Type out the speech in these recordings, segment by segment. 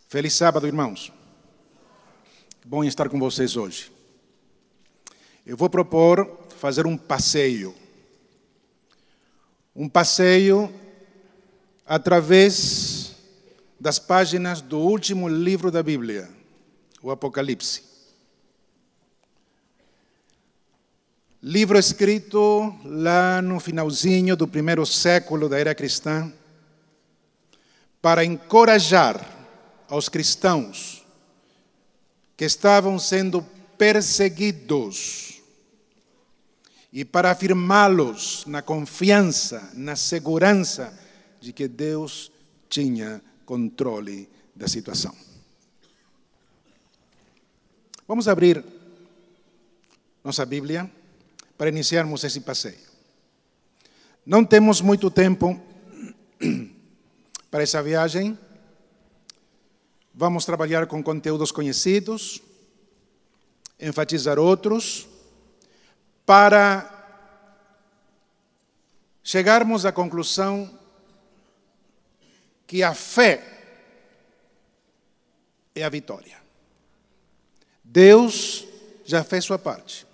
Feliz sábado, irmãos. Bom estar com vocês hoje. Eu vou propor fazer um passeio. Um passeio através das páginas do último livro da Bíblia, o Apocalipse. Livro escrito lá no finalzinho do primeiro século da era cristã, para encorajar aos cristãos que estavam sendo perseguidos e para afirmá-los na confiança, na segurança de que Deus tinha controle da situação. Vamos abrir nossa Bíblia para iniciarmos esse passeio. Não temos muito tempo para essa viagem. Vamos trabalhar com conteúdos conhecidos, enfatizar outros, para chegarmos à conclusão que a fé é a vitória. Deus já fez sua parte.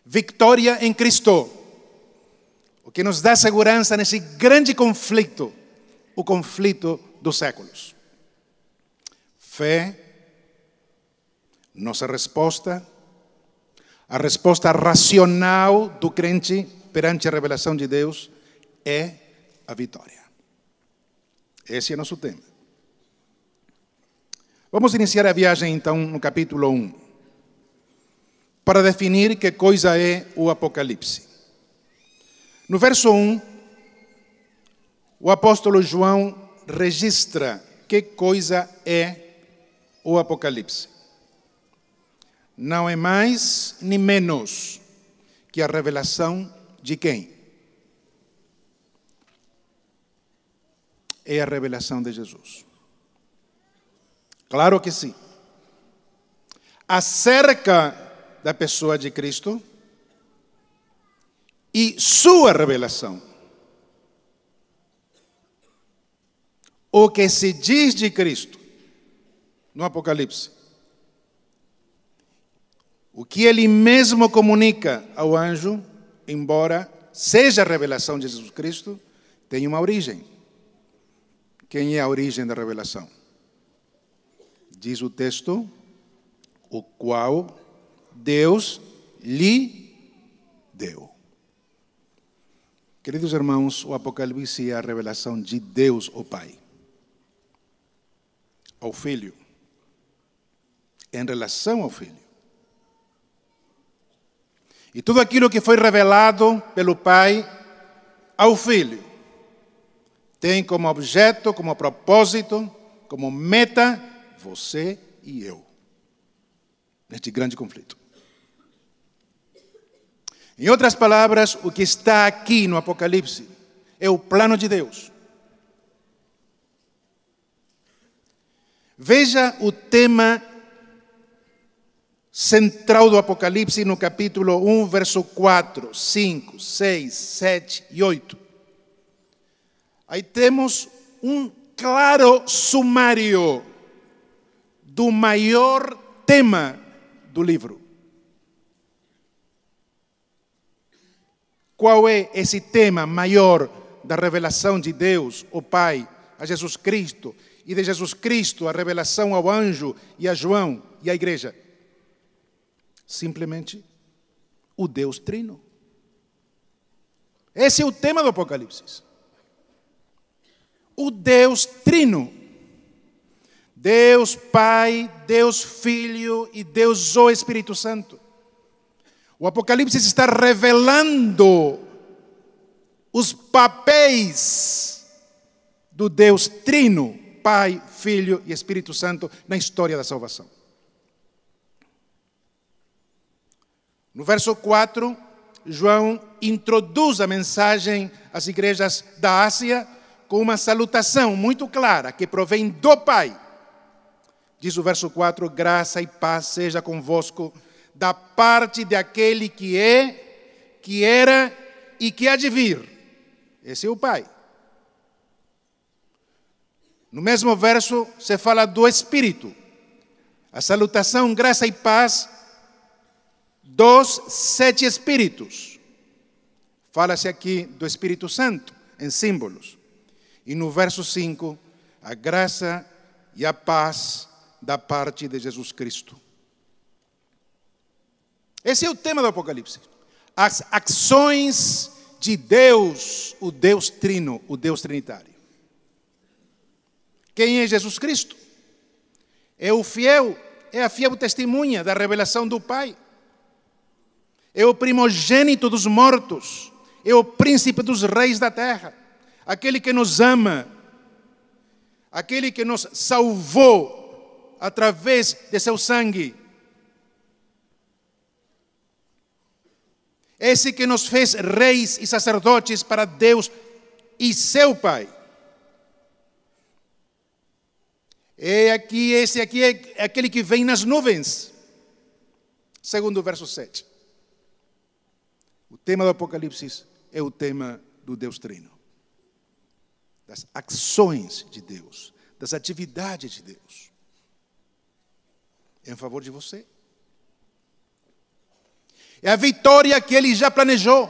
Vitória em Cristo, o que nos dá segurança nesse grande conflito, o conflito dos séculos. Fé, nossa resposta, a resposta racional do crente perante a revelação de Deus é a vitória. Esse é nosso tema. Vamos iniciar a viagem então no capítulo 1, para definir que coisa é o Apocalipse. No verso 1, o apóstolo João registra que coisa é o Apocalipse. Não é mais nem menos que a revelação de quem? É a revelação de Jesus. Claro que sim. Acerca da pessoa de Cristo e sua revelação. O que se diz de Cristo no Apocalipse. O que ele mesmo comunica ao anjo, embora seja a revelação de Jesus Cristo, tem uma origem. Quem é a origem da revelação? Diz o texto, o qual Deus lhe deu. Queridos irmãos, o Apocalipse é a revelação de Deus, o Pai, ao Filho, em relação ao Filho. E tudo aquilo que foi revelado pelo Pai ao Filho tem como objeto, como propósito, como meta, você e eu, neste grande conflito. Em outras palavras, o que está aqui no Apocalipse é o plano de Deus. Veja o tema central do Apocalipse no capítulo 1, verso 4, 5, 6, 7 e 8. Aí temos um claro sumário do maior tema do livro. Qual é esse tema maior da revelação de Deus, o Pai, a Jesus Cristo, e de Jesus Cristo a revelação ao anjo e a João e à igreja? Simplesmente o Deus Trino. Esse é o tema do Apocalipse. O Deus Trino. Deus Pai, Deus Filho e Deus o Espírito Santo. O Apocalipse está revelando os papéis do Deus Trino, Pai, Filho e Espírito Santo na história da salvação. No verso 4, João introduz a mensagem às igrejas da Ásia com uma salutação muito clara que provém do Pai. Diz o verso 4, graça e paz seja convosco da parte daquele que é, que era e que há de vir. Esse é o Pai. No mesmo verso se fala do Espírito. A salutação, graça e paz dos 7 Espíritos. Fala-se aqui do Espírito Santo, em símbolos. E no verso 5, a graça e a paz da parte de Jesus Cristo. Esse é o tema do Apocalipse. As ações de Deus, o Deus Trino, o Deus Trinitário. Quem é Jesus Cristo? É a fiel testemunha da revelação do Pai. É o primogênito dos mortos. É o príncipe dos reis da terra. Aquele que nos ama. Aquele que nos salvou através de seu sangue. Esse que nos fez reis e sacerdotes para Deus e seu Pai. Esse aqui é aquele que vem nas nuvens, segundo o verso 7. O tema do Apocalipse é o tema do Deus Trino. Das ações de Deus, das atividades de Deus. Em favor de você. É a vitória que Ele já planejou.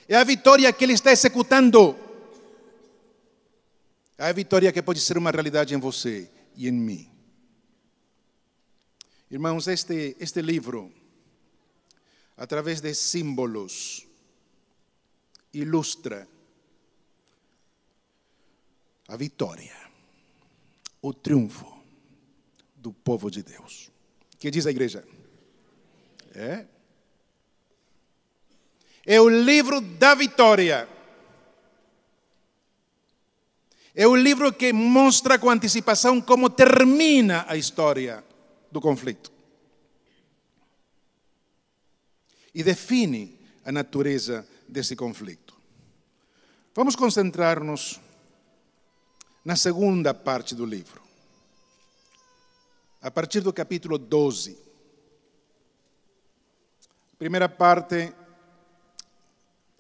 É a vitória que Ele está executando. É a vitória que pode ser uma realidade em você e em mim. Irmãos, este livro, através de símbolos, ilustra a vitória, o triunfo do povo de Deus. O que diz a igreja? É o livro da vitória. É o livro que mostra com antecipação como termina a história do conflito. E define a natureza desse conflito. Vamos concentrar-nos na segunda parte do livro. A partir do capítulo 12. A primeira parte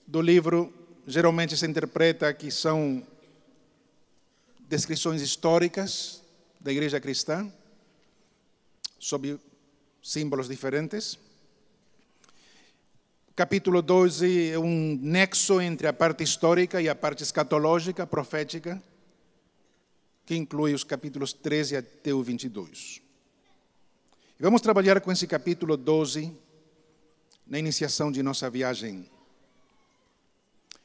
do livro geralmente se interpreta que são descrições históricas da igreja cristã, sob símbolos diferentes. O capítulo 12 é um nexo entre a parte histórica e a parte escatológica, profética, que inclui os capítulos 13 até o 22. E vamos trabalhar com esse capítulo 12 na iniciação de nossa viagem,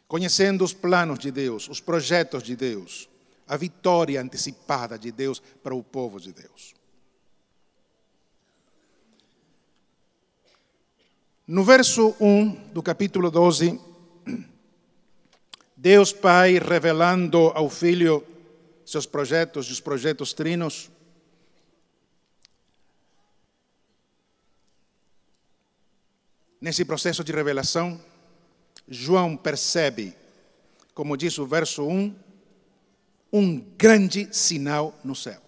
conhecendo os planos de Deus, os projetos de Deus, a vitória antecipada de Deus para o povo de Deus. No verso 1 do capítulo 12, Deus Pai revelando ao Filho seus projetos e os projetos trinos. Nesse processo de revelação, João percebe, como diz o verso 1, um grande sinal no céu.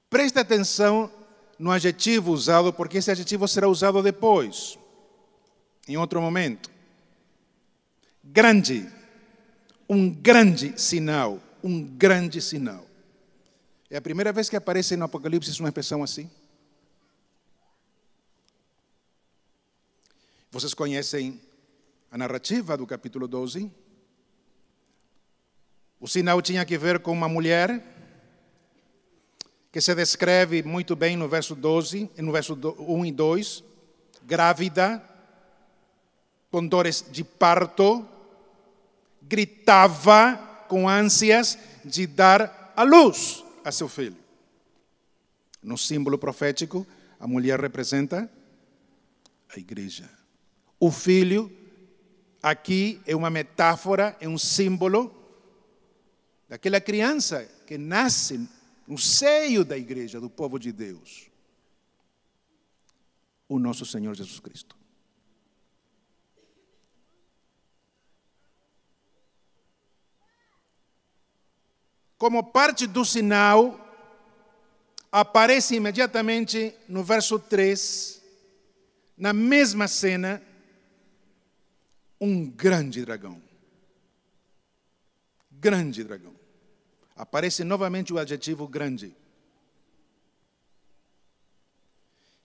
Preste atenção no adjetivo usado, porque esse adjetivo será usado depois, em outro momento. Grande, um grande sinal, um grande sinal. É a primeira vez que aparece no Apocalipse uma expressão assim. Vocês conhecem a narrativa do capítulo 12? O sinal tinha que ver com uma mulher que se descreve muito bem no verso 12, no verso 1 e 2, grávida, com dores de parto, gritava com ânsias de dar à luz a seu filho. No símbolo profético, a mulher representa a igreja. O filho, aqui, é uma metáfora, é um símbolo daquela criança que nasce no seio da igreja, do povo de Deus. O nosso Senhor Jesus Cristo. Como parte do sinal, aparece imediatamente no verso 3, na mesma cena, um grande dragão. Grande dragão. Aparece novamente o adjetivo grande.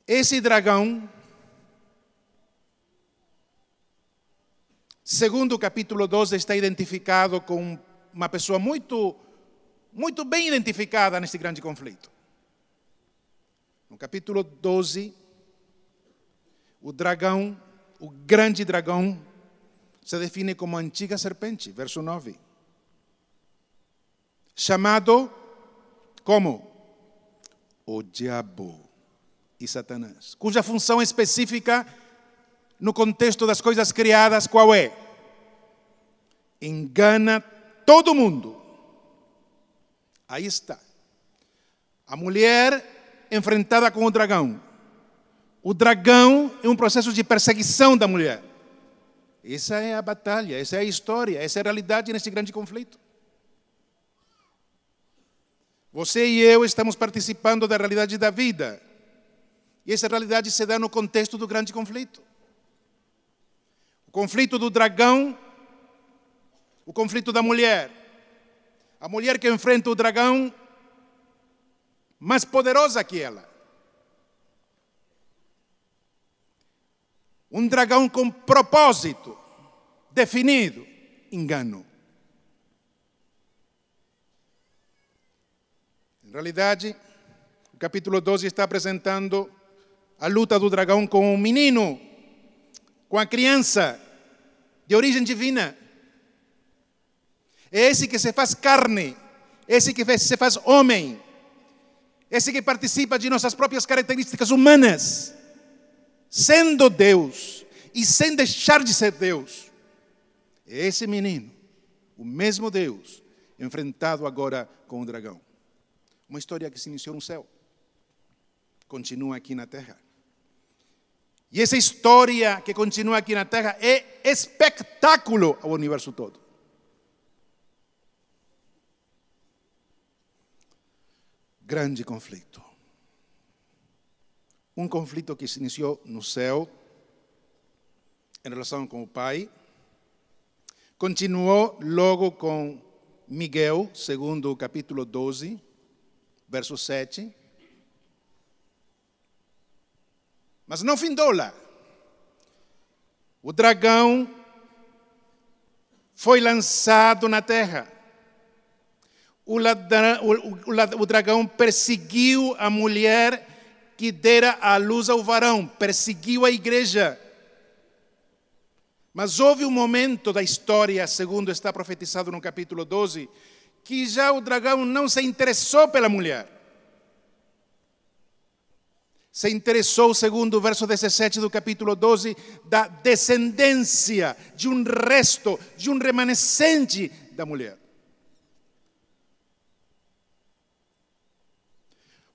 Esse dragão, segundo o capítulo 12, está identificado com uma pessoa muito bem identificada nesse grande conflito. No capítulo 12, o dragão, o grande dragão, se define como a antiga serpente, verso 9. Chamado como? O diabo e Satanás, cuja função específica no contexto das coisas criadas, qual é? Engana todo mundo. Aí está. A mulher enfrentada com o dragão. O dragão é um processo de perseguição da mulher. Essa é a batalha, essa é a história, essa é a realidade nesse grande conflito. Você e eu estamos participando da realidade da vida. E essa realidade se dá no contexto do grande conflito. O conflito do dragão, o conflito da mulher. A mulher que enfrenta o dragão mais poderosa que ela. Um dragão com propósito definido, engano. Em realidade, o capítulo 12 está apresentando a luta do dragão com um menino, com a criança de origem divina. É esse que se faz carne, esse que se faz homem, esse que participa de nossas próprias características humanas, sendo Deus e sem deixar de ser Deus. É esse menino, o mesmo Deus, enfrentado agora com o dragão. Uma história que se iniciou no céu, continua aqui na terra. E essa história que continua aqui na terra é espetáculo ao universo todo. Grande conflito. Um conflito que se iniciou no céu, em relação com o Pai, continuou logo com Miguel, segundo o capítulo 12, verso 7. Mas não findou lá. O dragão foi lançado na terra. O dragão perseguiu a mulher que dera à luz ao varão, perseguiu a igreja. Mas houve um momento da história, segundo está profetizado no capítulo 12, que já o dragão não se interessou pela mulher. Se interessou, segundo o verso 17 do capítulo 12, da descendência, de um resto, de um remanescente da mulher.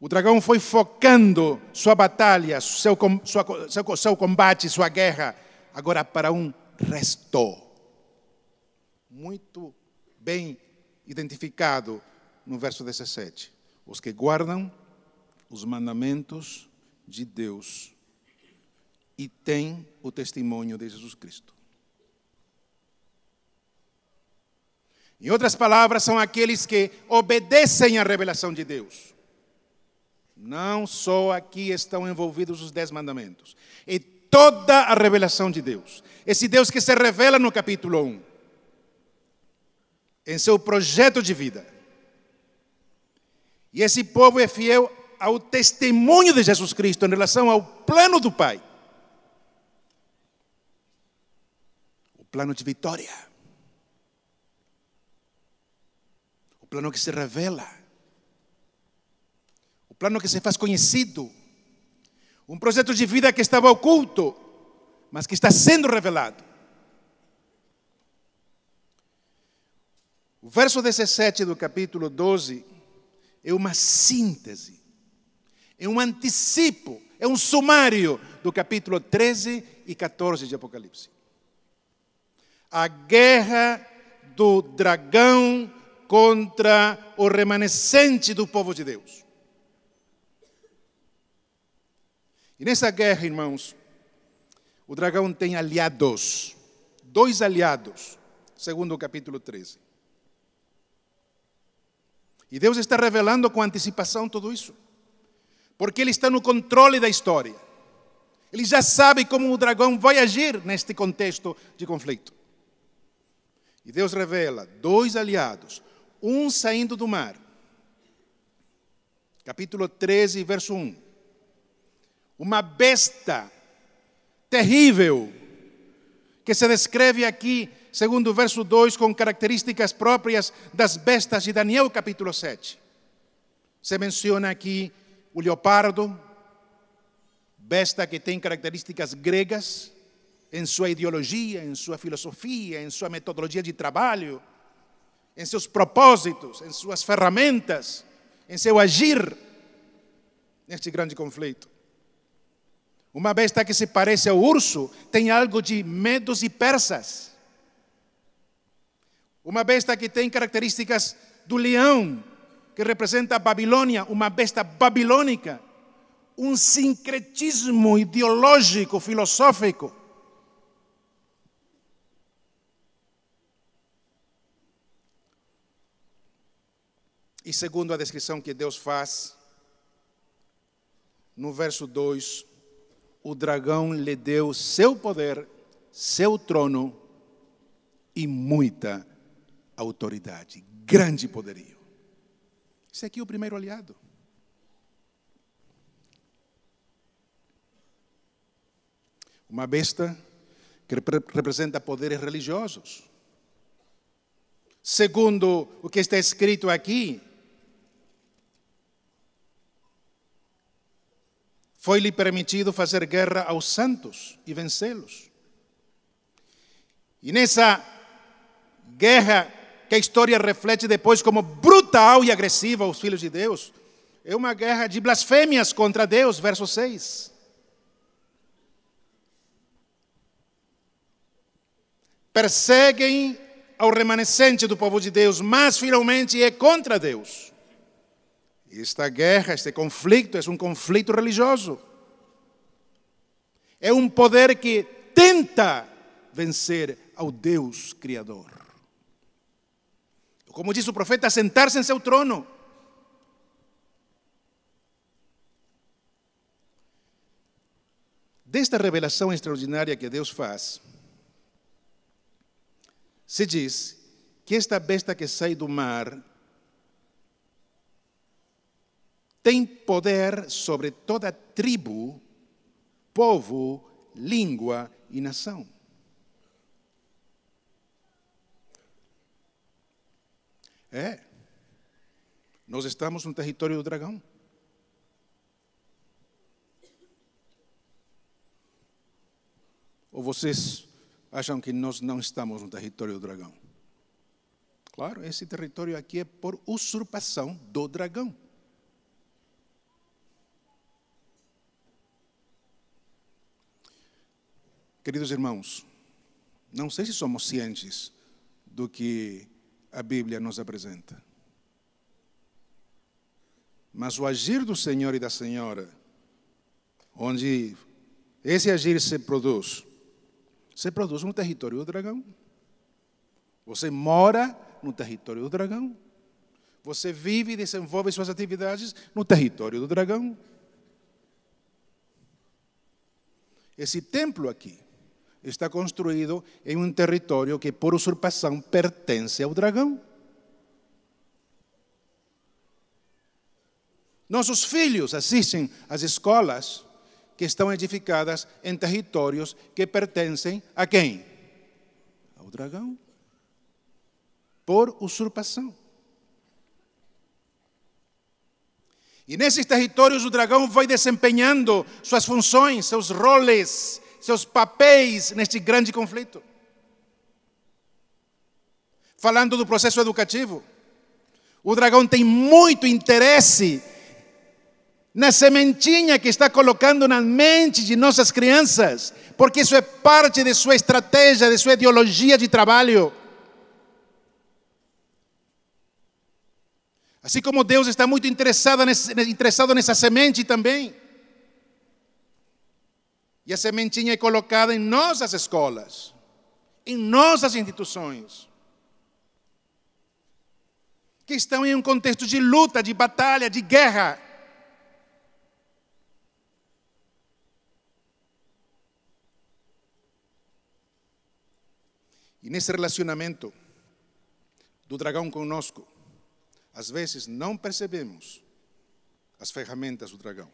O dragão foi focando sua batalha, seu combate, sua guerra, agora para um resto. Muito bem identificado no verso 17. Os que guardam os mandamentos de Deus e têm o testemunho de Jesus Cristo. Em outras palavras, são aqueles que obedecem à revelação de Deus. Não só aqui estão envolvidos os 10 mandamentos. É toda a revelação de Deus. Esse Deus que se revela no capítulo 1. Em seu projeto de vida. E esse povo é fiel ao testemunho de Jesus Cristo em relação ao plano do Pai. O plano de vitória. O plano que se revela. O plano que se faz conhecido. Um projeto de vida que estava oculto, mas que está sendo revelado. O verso 17 do capítulo 12 é uma síntese, é um antecipo, é um sumário do capítulo 13 e 14 de Apocalipse. A guerra do dragão contra o remanescente do povo de Deus. E nessa guerra, irmãos, o dragão tem aliados, 2 aliados, segundo o capítulo 13. E Deus está revelando com antecipação tudo isso. Porque Ele está no controle da história. Ele já sabe como o dragão vai agir neste contexto de conflito. E Deus revela 2 aliados, um saindo do mar. Capítulo 13, verso 1. Uma besta terrível, que se descreve aqui, segundo o verso 2, com características próprias das bestas de Daniel, capítulo 7. Se menciona aqui o leopardo, besta que tem características gregas em sua ideologia, em sua filosofia, em sua metodologia de trabalho, em seus propósitos, em suas ferramentas, em seu agir neste grande conflito. Uma besta que se parece ao urso tem algo de medos e persas. Uma besta que tem características do leão, que representa a Babilônia, uma besta babilônica. Um sincretismo ideológico, filosófico. E segundo a descrição que Deus faz, no verso 2, o dragão lhe deu seu poder, seu trono e muita autoridade, grande poderio. Esse aqui é o primeiro aliado. Uma besta que representa poderes religiosos. Segundo o que está escrito aqui, foi-lhe permitido fazer guerra aos santos e vencê-los. E nessa guerra que a história reflete depois como brutal e agressiva aos filhos de Deus, é uma guerra de blasfêmias contra Deus, verso 6. Perseguem ao remanescente do povo de Deus, mas finalmente é contra Deus. Esta guerra, este conflito, é um conflito religioso. É um poder que tenta vencer ao Deus Criador. Como diz o profeta, sentar-se em seu trono. Desta revelação extraordinária que Deus faz, se diz que esta besta que sai do mar tem poder sobre toda tribo, povo, língua e nação. Nós estamos no território do dragão. Ou vocês acham que nós não estamos no território do dragão? Claro, esse território aqui é por usurpação do dragão. Queridos irmãos, não sei se somos cientes do que a Bíblia nos apresenta. Mas o agir do Senhor e da Senhora, onde esse agir se produz no território do dragão. Você mora no território do dragão. Você vive e desenvolve suas atividades no território do dragão. Esse templo aqui está construído em um território que, por usurpação, pertence ao dragão. Nossos filhos assistem às escolas que estão edificadas em territórios que pertencem a quem? Ao dragão. Por usurpação. E nesses territórios o dragão vai desempenhando suas funções, seus roles, seus papéis neste grande conflito. Falando do processo educativo, o dragão tem muito interesse na sementinha que está colocando na mente de nossas crianças, porque isso é parte de sua estratégia, de sua ideologia de trabalho. Assim como Deus está muito interessado nessa semente também. E a sementinha é colocada em nossas escolas, em nossas instituições. que estão em um contexto de luta, de batalha, de guerra. E nesse relacionamento do dragão conosco, às vezes não percebemos as ferramentas do dragão.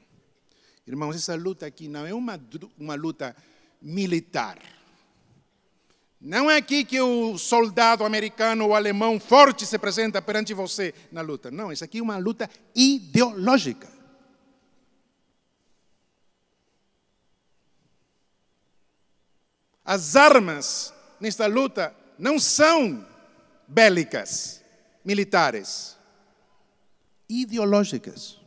Irmãos, essa luta aqui não é uma luta militar. Não é aqui que o soldado americano ou alemão forte se apresenta perante você na luta. Não, isso aqui é uma luta ideológica. As armas nesta luta não são bélicas, militares, ideológicas.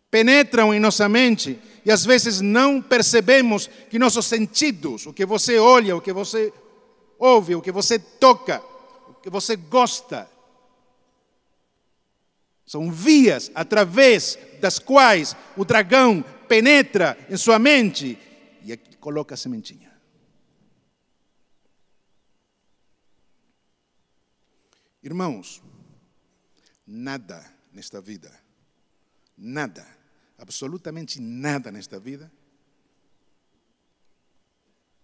Penetram em nossa mente e às vezes não percebemos que nossos sentidos, o que você olha, o que você ouve, o que você toca, o que você gosta, são vias através das quais o dragão penetra em sua mente e aqui coloca a sementinha. Irmãos, nada nesta vida, nada, absolutamente nada nesta vida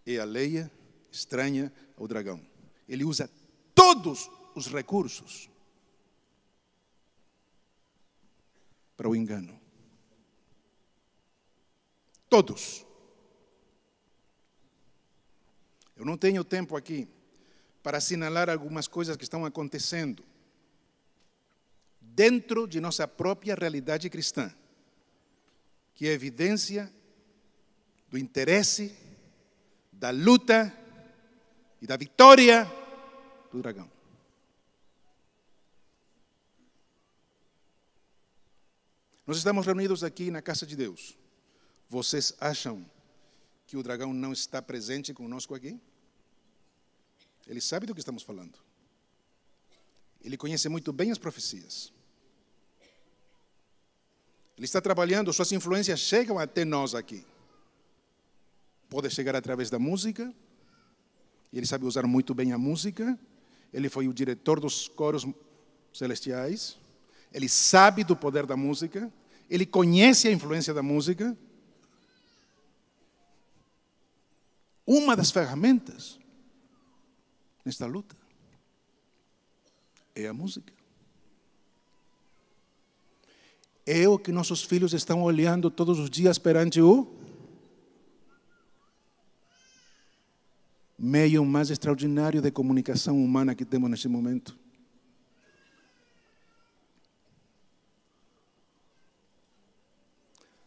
é alheia, estranha ao dragão. Ele usa todos os recursos para o engano. Todos. Eu não tenho tempo aqui para assinalar algumas coisas que estão acontecendo dentro de nossa própria realidade cristã, que é evidência do interesse, da luta e da vitória do dragão. Nós estamos reunidos aqui na casa de Deus. Vocês acham que o dragão não está presente conosco aqui? Ele sabe do que estamos falando. Ele conhece muito bem as profecias. Ele está trabalhando, suas influências chegam até nós aqui. Pode chegar através da música. Ele sabe usar muito bem a música. Ele foi o diretor dos coros celestiais. Ele sabe do poder da música. Ele conhece a influência da música. Uma das ferramentas nesta luta é a música. É o que nossos filhos estão olhando todos os dias perante o meio mais extraordinário de comunicação humana que temos neste momento.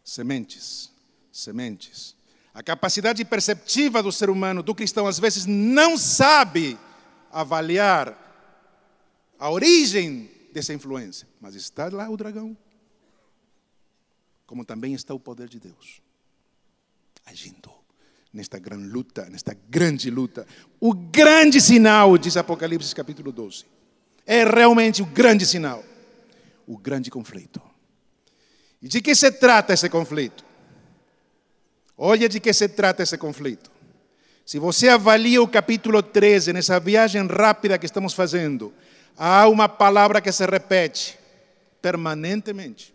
Sementes, sementes. A capacidade perceptiva do ser humano, do cristão, às vezes não sabe avaliar a origem dessa influência. Mas está lá o dragão. Como também está o poder de Deus agindo nesta grande luta. O grande sinal, diz Apocalipse capítulo 12, é realmente o grande sinal, o grande conflito. E de que se trata esse conflito? Olha de que se trata esse conflito. Se você avalia o capítulo 13, nessa viagem rápida que estamos fazendo, há uma palavra que se repete permanentemente.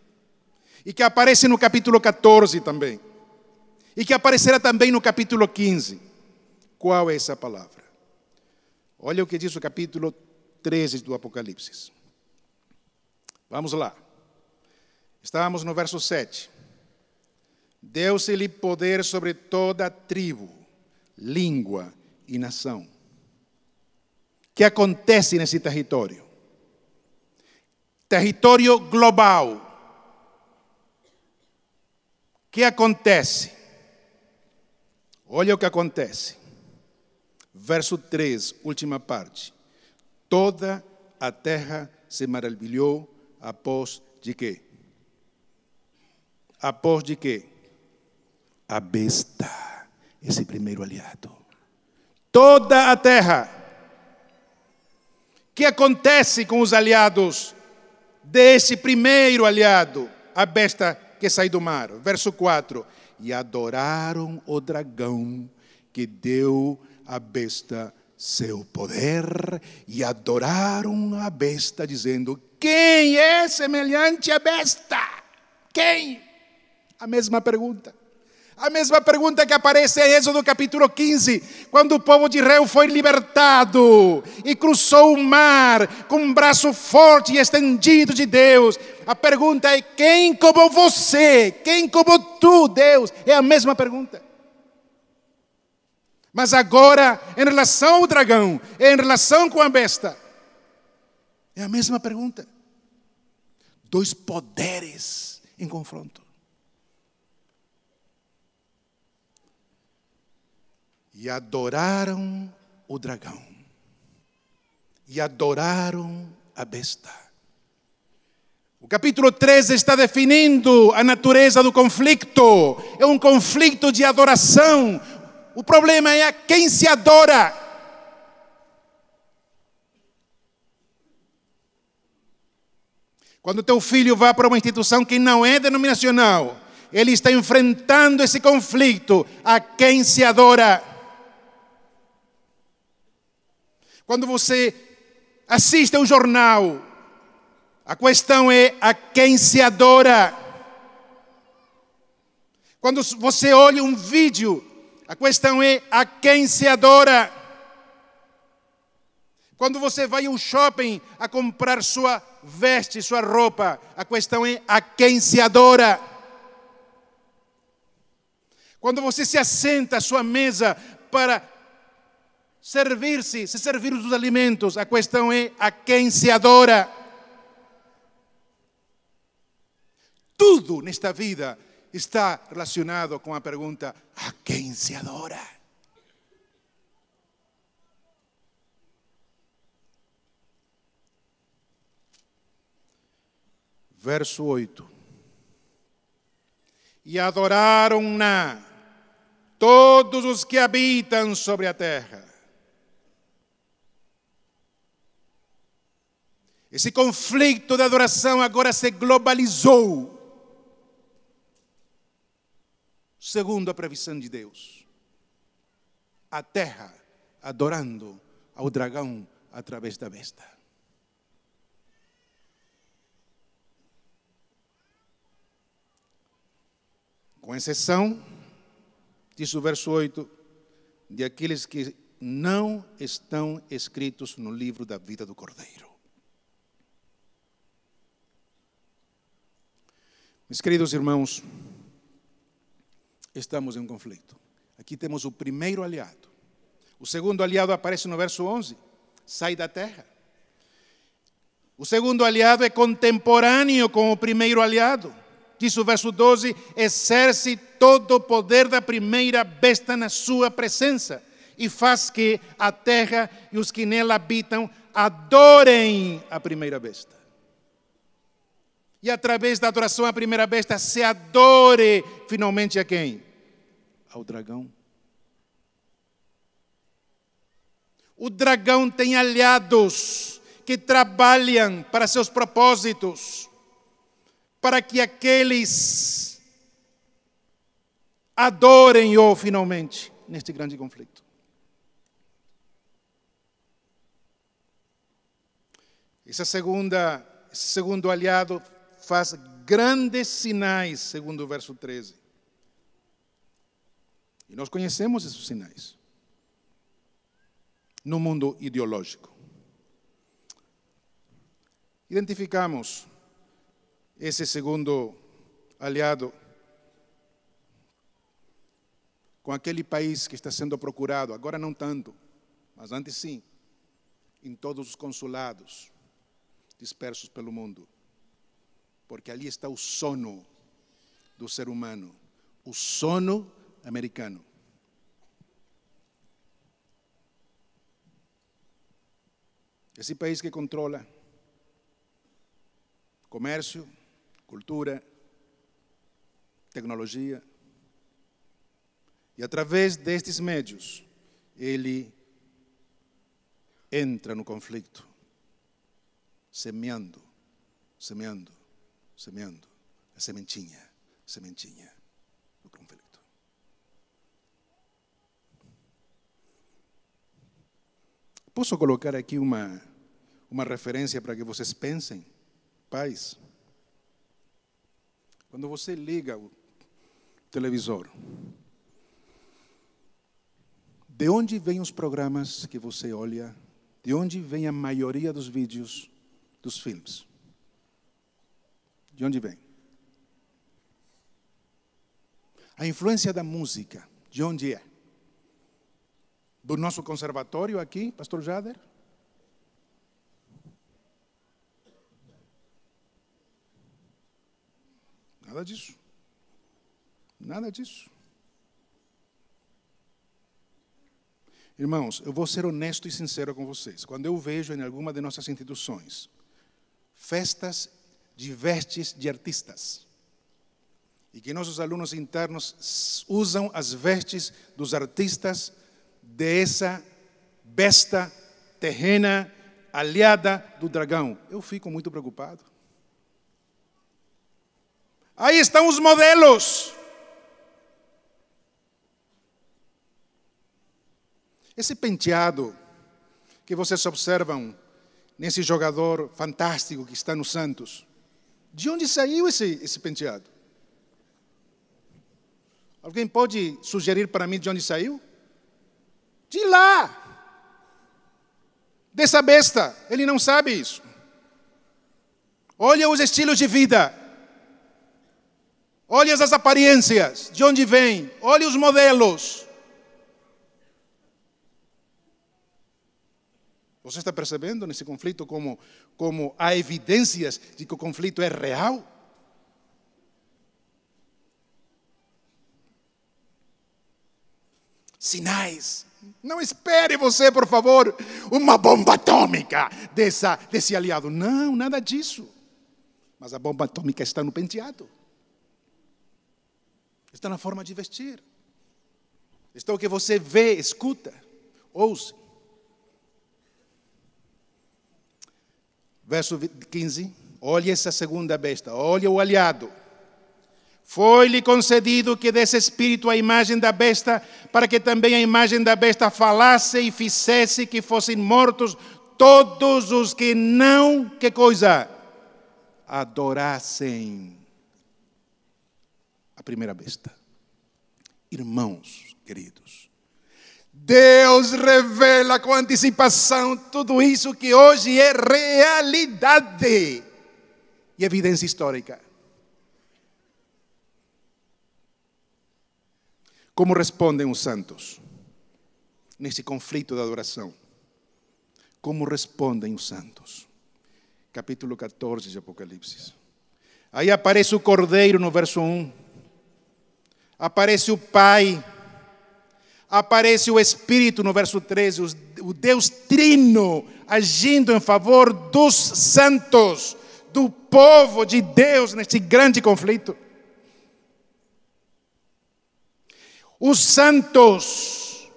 E que aparece no capítulo 14 também. E que aparecerá também no capítulo 15. Qual é essa palavra? Olha o que diz o capítulo 13 do Apocalipse. Vamos lá. Estávamos no verso 7. Deu-se-lhe poder sobre toda tribo, língua e nação. O que acontece nesse território? Território global. O que acontece? Olha o que acontece. Verso 3, última parte. Toda a terra se maravilhou após de quê? Após de quê? A besta, esse primeiro aliado. Toda a terra. O que acontece com os aliados desse primeiro aliado? A besta que sai do mar. Verso 4. E adoraram o dragão que deu a besta seu poder e adoraram a besta, dizendo: quem é semelhante à besta? Quem? A mesma pergunta. A mesma pergunta que aparece em Êxodo capítulo 15, quando o povo de Israel foi libertado e cruzou o mar com um braço forte e estendido de Deus. A pergunta é: quem como você? Quem como tu, Deus? É a mesma pergunta. Mas agora, em relação ao dragão, em relação com a besta, é a mesma pergunta. Dois poderes em confronto. E adoraram o dragão. E adoraram a besta. O capítulo 13 está definindo a natureza do conflito. É um conflito de adoração. O problema é a quem se adora. Quando teu filho vai para uma instituição que não é denominacional, ele está enfrentando esse conflito. A quem se adora? Quando você assiste a um jornal, a questão é: a quem se adora? Quando você olha um vídeo, a questão é: a quem se adora? Quando você vai ao shopping a comprar sua veste, sua roupa, a questão é: a quem se adora? Quando você se assenta à sua mesa para se servir dos alimentos, a questão é: a quem se adora? Tudo nesta vida está relacionado com a pergunta: a quem se adora? Verso 8. E adoraram-na todos os que habitam sobre a terra. Esse conflito de adoração agora se globalizou, segundo a previsão de Deus. A terra adorando ao dragão através da besta. Com exceção, diz o verso 8, de aqueles que não estão escritos no livro da vida do Cordeiro. Meus queridos irmãos, estamos em um conflito. Aqui temos o primeiro aliado. O segundo aliado aparece no verso 11. Sai da terra. O segundo aliado é contemporâneo com o primeiro aliado. Diz o verso 12: exerce todo o poder da primeira besta na sua presença e faz que a terra e os que nela habitam adorem a primeira besta. E através da adoração à primeira besta se adore finalmente a quem? Ao dragão. O dragão tem aliados que trabalham para seus propósitos, para que aqueles adorem-o finalmente neste grande conflito. Esse segundo aliado faz grandes sinais, segundo o verso 13. E nós conhecemos esses sinais no mundo ideológico. Identificamos esse segundo aliado com aquele país que está sendo procurado, agora não tanto, mas antes sim, em todos os consulados dispersos pelo mundo. Porque ali está o sono do ser humano, o sono americano. Esse país que controla comércio, cultura, tecnologia. E através destes médios, ele entra no conflito, semeando a sementinha do conflito. Posso colocar aqui uma referência para que vocês pensem? Pais, quando você liga o televisor, de onde vêm os programas que você olha? De onde vem a maioria dos vídeos, dos filmes? De onde vem? A influência da música, de onde é? Do nosso conservatório aqui, pastor Jader? Nada disso. Nada disso. Irmãos, eu vou ser honesto e sincero com vocês. Quando eu vejo em alguma de nossas instituições festas de vestes de artistas e que nossos alunos internos usam as vestes dos artistas dessa besta terrena aliada do dragão, eu fico muito preocupado. Aí estão os modelos. Esse penteado que vocês observam nesse jogador fantástico que está no Santos, de onde saiu esse penteado? Alguém pode sugerir para mim de onde saiu? De lá! Dessa besta, ele não sabe isso. Olha os estilos de vida. Olha as aparências, de onde vem. Olha os modelos. Você está percebendo nesse conflito como há evidências de que o conflito é real? Sinais. Não espere você, por favor, uma bomba atômica desse aliado. Não, nada disso. Mas a bomba atômica está no penteado. Está na forma de vestir. Está o que você vê, escuta, ouça. Verso 15, olha essa segunda besta, olha o aliado. Foi-lhe concedido que desse espírito a imagem da besta, para que também a imagem da besta falasse e fizesse que fossem mortos todos os que não, que coisa? Adorassem a primeira besta. Irmãos queridos, Deus revela com antecipação tudo isso que hoje é realidade e evidência histórica. Como respondem os santos nesse conflito da adoração? Como respondem os santos? Capítulo 14 de Apocalipse. Aí aparece o Cordeiro no verso 1. Aparece o Pai. Aparece o Espírito no verso 13, o Deus Trino agindo em favor dos santos, do povo de Deus neste grande conflito. Os santos,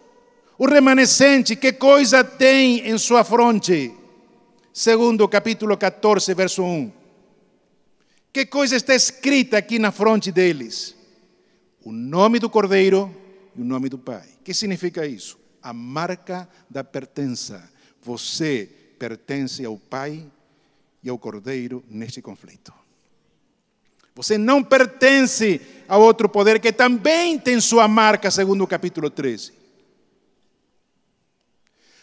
o remanescente, que coisa tem em sua fronte? Segundo o capítulo 14, verso 1. Que coisa está escrita aqui na fronte deles? O nome do Cordeiro e o nome do Pai. O que significa isso? A marca da pertença. Você pertence ao Pai e ao Cordeiro neste conflito. Você não pertence a outro poder que também tem sua marca, segundo o capítulo 13.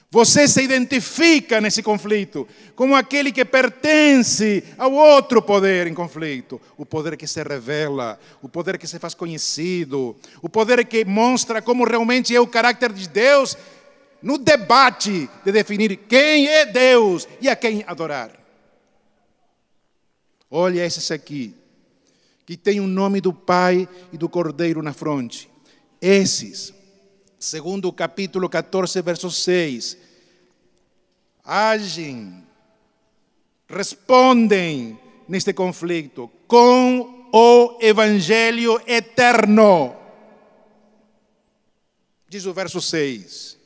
Você se identifica nesse conflito como aquele que pertence ao outro poder em conflito. O poder que se revela, o poder que se faz conhecido, o poder que mostra como realmente é o caráter de Deus no debate de definir quem é Deus e a quem adorar. Olha esses aqui, que tem o nome do Pai e do Cordeiro na fronte. Esses, segundo o capítulo 14, verso 6, agem, respondem neste conflito com o Evangelho eterno. Diz o verso 6.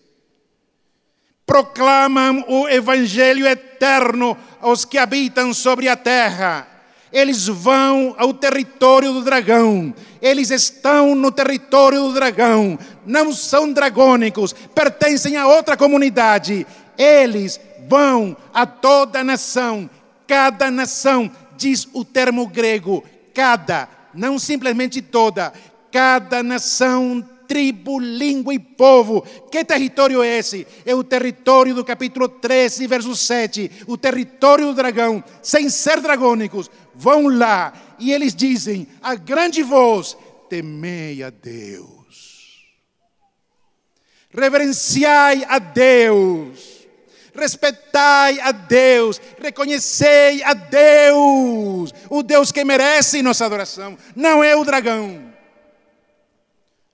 Proclamam o Evangelho eterno aos que habitam sobre a terra. Eles vão ao território do dragão. Eles estão no território do dragão. Não são dragônicos, pertencem a outra comunidade. Eles vão a toda nação, cada nação, diz o termo grego, cada, não simplesmente toda, cada nação, tribo, língua e povo. Que território é esse? É o território do capítulo 13, verso 7. O território do dragão, sem ser dragônicos. Vão lá e eles dizem a grande voz: temei a Deus. Reverenciai a Deus. Respeitai a Deus. Reconhecei a Deus. O Deus que merece nossa adoração. Não é o dragão.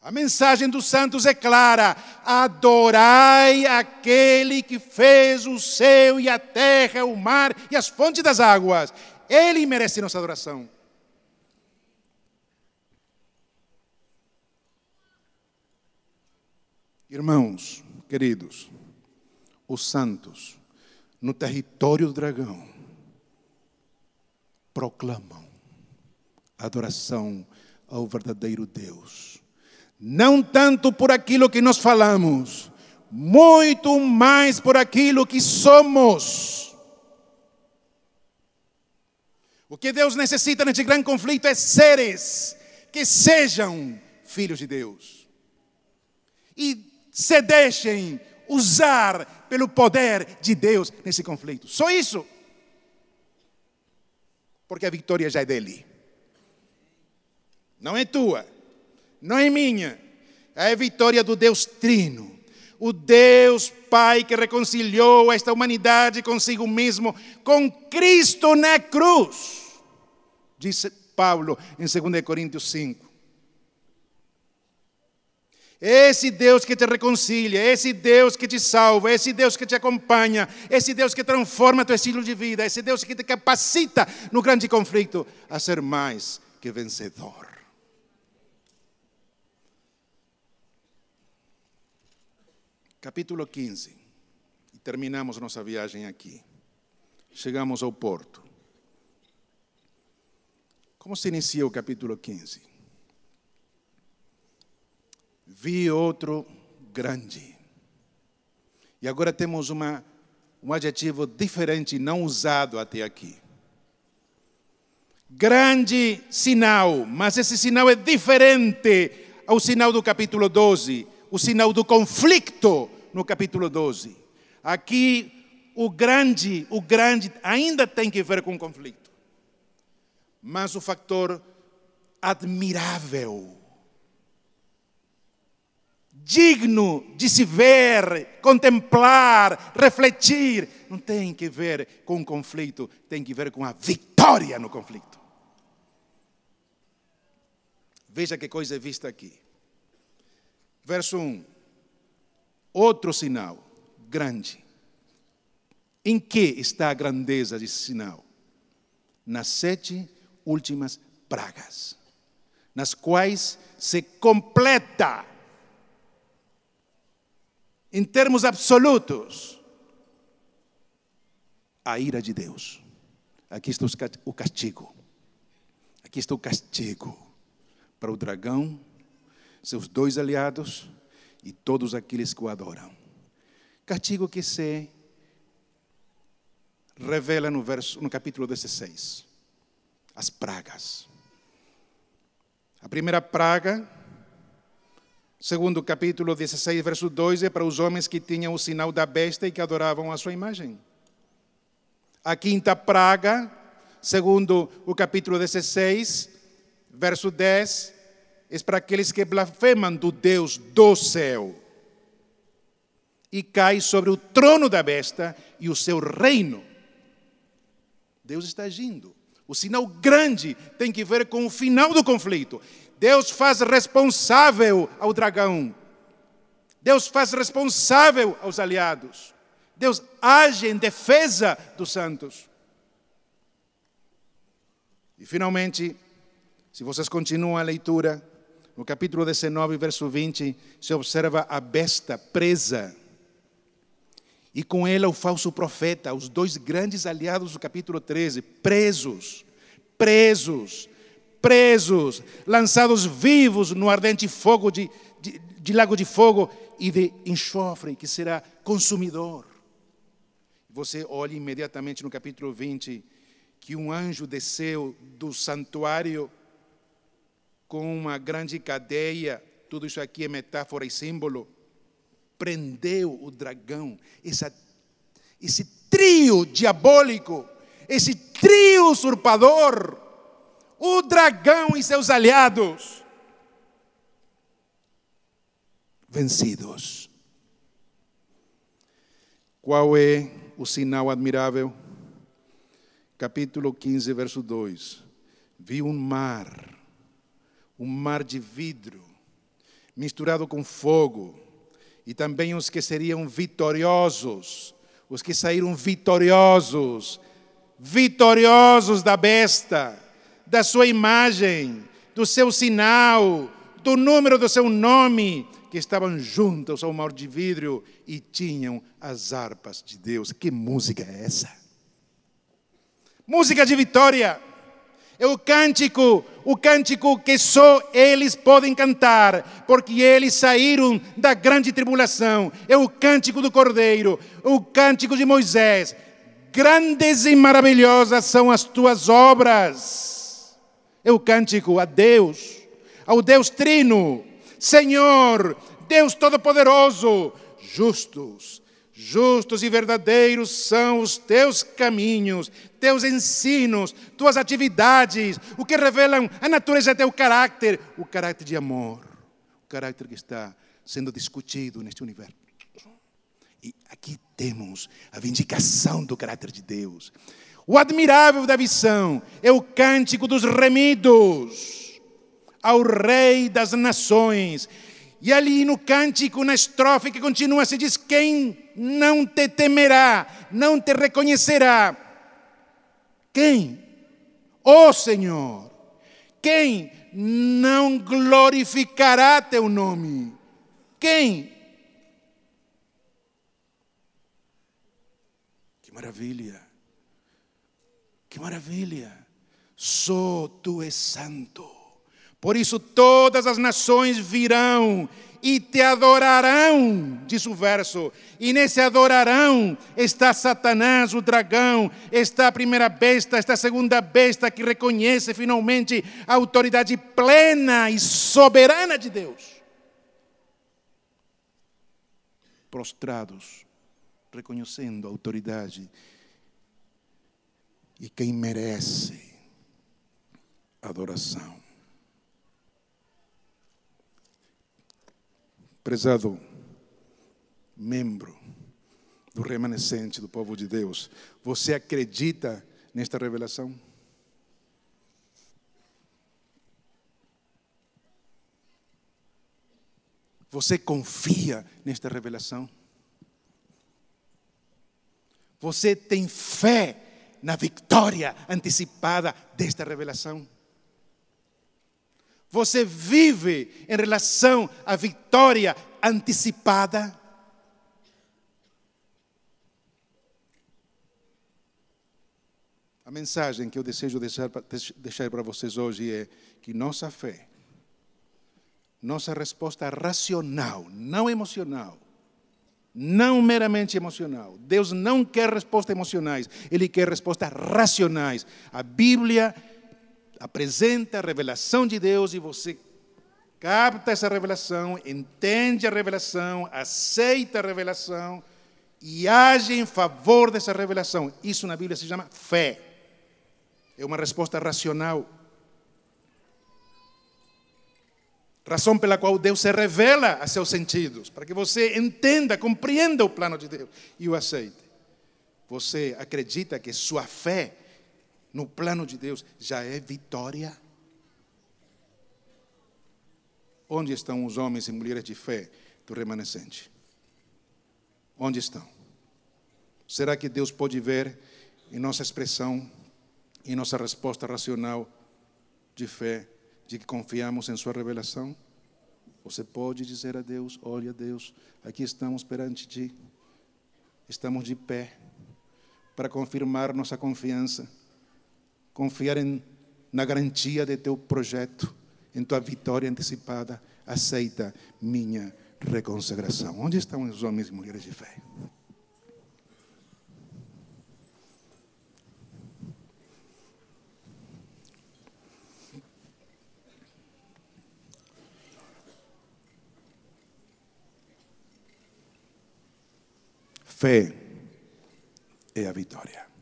A mensagem dos santos é clara: adorai aquele que fez o céu e a terra, o mar e as fontes das águas. Ele merece nossa adoração. Irmãos, queridos, os santos, no território do dragão, proclamam adoração ao verdadeiro Deus. Não tanto por aquilo que nós falamos, muito mais por aquilo que somos. O que Deus necessita neste grande conflito é seres que sejam filhos de Deus e se deixem usar pelo poder de Deus nesse conflito. Só isso. Porque a vitória já é dele. Não é tua. Não é minha, é a vitória do Deus Trino, o Deus Pai que reconciliou esta humanidade consigo mesmo, com Cristo na cruz, diz Paulo em 2 Coríntios 5. Esse Deus que te reconcilia, esse Deus que te salva, esse Deus que te acompanha, esse Deus que transforma teu estilo de vida, esse Deus que te capacita no grande conflito a ser mais que vencedor. Capítulo 15, e terminamos nossa viagem aqui. Chegamos ao porto. Como se inicia o capítulo 15? Vi outro grande. E agora temos um adjetivo diferente, não usado até aqui. Grande sinal, mas esse sinal é diferente ao sinal do capítulo 12, o sinal do conflito no capítulo 12. Aqui, o grande ainda tem que ver com o conflito. Mas o fator admirável, digno de se ver, contemplar, refletir, não tem que ver com o conflito, tem que ver com a vitória no conflito. Veja que coisa é vista aqui. Verso 1. Outro sinal grande. Em que está a grandeza desse sinal? Nas 7 últimas pragas, nas quais se completa, em termos absolutos, a ira de Deus. Aqui está o castigo. Aqui está o castigo para o dragão, seus 2 aliados e todos aqueles que o adoram. Castigo que se revela no capítulo 16. As pragas. A primeira praga, segundo o capítulo 16, verso 2, é para os homens que tinham o sinal da besta e que adoravam a sua imagem. A quinta praga, segundo o capítulo 16, verso 10, é para aqueles que blasfemam do Deus do céu. E cai sobre o trono da besta e o seu reino. Deus está agindo. O sinal grande tem que ver com o final do conflito. Deus faz responsável ao dragão. Deus faz responsável aos aliados. Deus age em defesa dos santos. E finalmente, se vocês continuam a leitura, no capítulo 19, verso 20, se observa a besta presa. E com ela o falso profeta, os 2 grandes aliados do capítulo 13, presos, lançados vivos no ardente fogo de lago de fogo e de enxofre, que será consumidor. Você olha imediatamente no capítulo 20, que um anjo desceu do santuário com uma grande cadeia, tudo isso aqui é metáfora e símbolo, prendeu o dragão, esse trio diabólico, esse trio usurpador, o dragão e seus aliados, vencidos. Qual é o sinal admirável? Capítulo 15, verso 2. Vi um mar de vidro, misturado com fogo, e também os que seriam vitoriosos, os que saíram vitoriosos da besta, da sua imagem, do seu sinal, do número do seu nome, que estavam juntos ao mar de vidro e tinham as harpas de Deus. Que música é essa? Música de vitória. É o cântico que só eles podem cantar, porque eles saíram da grande tribulação. É o cântico do Cordeiro, o cântico de Moisés. Grandes e maravilhosas são as tuas obras. É o cântico a Deus, ao Deus Trino. Senhor, Deus Todo-Poderoso, justos e verdadeiros são os teus caminhos, teus ensinos, tuas atividades, o que revelam a natureza do teu caráter, o caráter de amor, o caráter que está sendo discutido neste universo. E aqui temos a vindicação do caráter de Deus. O admirável da visão é o cântico dos remidos ao Rei das Nações. E ali no cântico, na estrofe que continua, se diz: quem não te temerá, não te reconhecerá? Quem? Ó Senhor. Quem não glorificará teu nome? Quem? Que maravilha! Que maravilha! Só tu és santo. Por isso todas as nações virão e te adorarão, diz o verso. E nesse adorarão está Satanás, o dragão, está a primeira besta, está a segunda besta que reconhece finalmente a autoridade plena e soberana de Deus. Prostrados, reconhecendo a autoridade e quem merece adoração. Prezado membro do remanescente do povo de Deus, você acredita nesta revelação? Você confia nesta revelação? Você tem fé na vitória antecipada desta revelação? Você vive em relação à vitória antecipada? A mensagem que eu desejo deixar para vocês hoje é que nossa fé, nossa resposta racional, não emocional, não meramente emocional. Deus não quer respostas emocionais, Ele quer respostas racionais. A Bíblia apresenta a revelação de Deus e você capta essa revelação, entende a revelação, aceita a revelação e age em favor dessa revelação. Isso na Bíblia se chama fé. É uma resposta racional. Razão pela qual Deus se revela a seus sentidos, para que você entenda, compreenda o plano de Deus e o aceite. Você acredita que sua fé no plano de Deus já é vitória? Onde estão os homens e mulheres de fé do remanescente? Onde estão? Será que Deus pode ver em nossa expressão, em nossa resposta racional de fé, de que confiamos em sua revelação? Você pode dizer a Deus: olha Deus, aqui estamos perante ti, estamos de pé para confirmar nossa confiança, confiar na garantia de teu projeto, em tua vitória antecipada. Aceita minha reconsagração. Onde estão os homens e mulheres de fé? Fé é a vitória.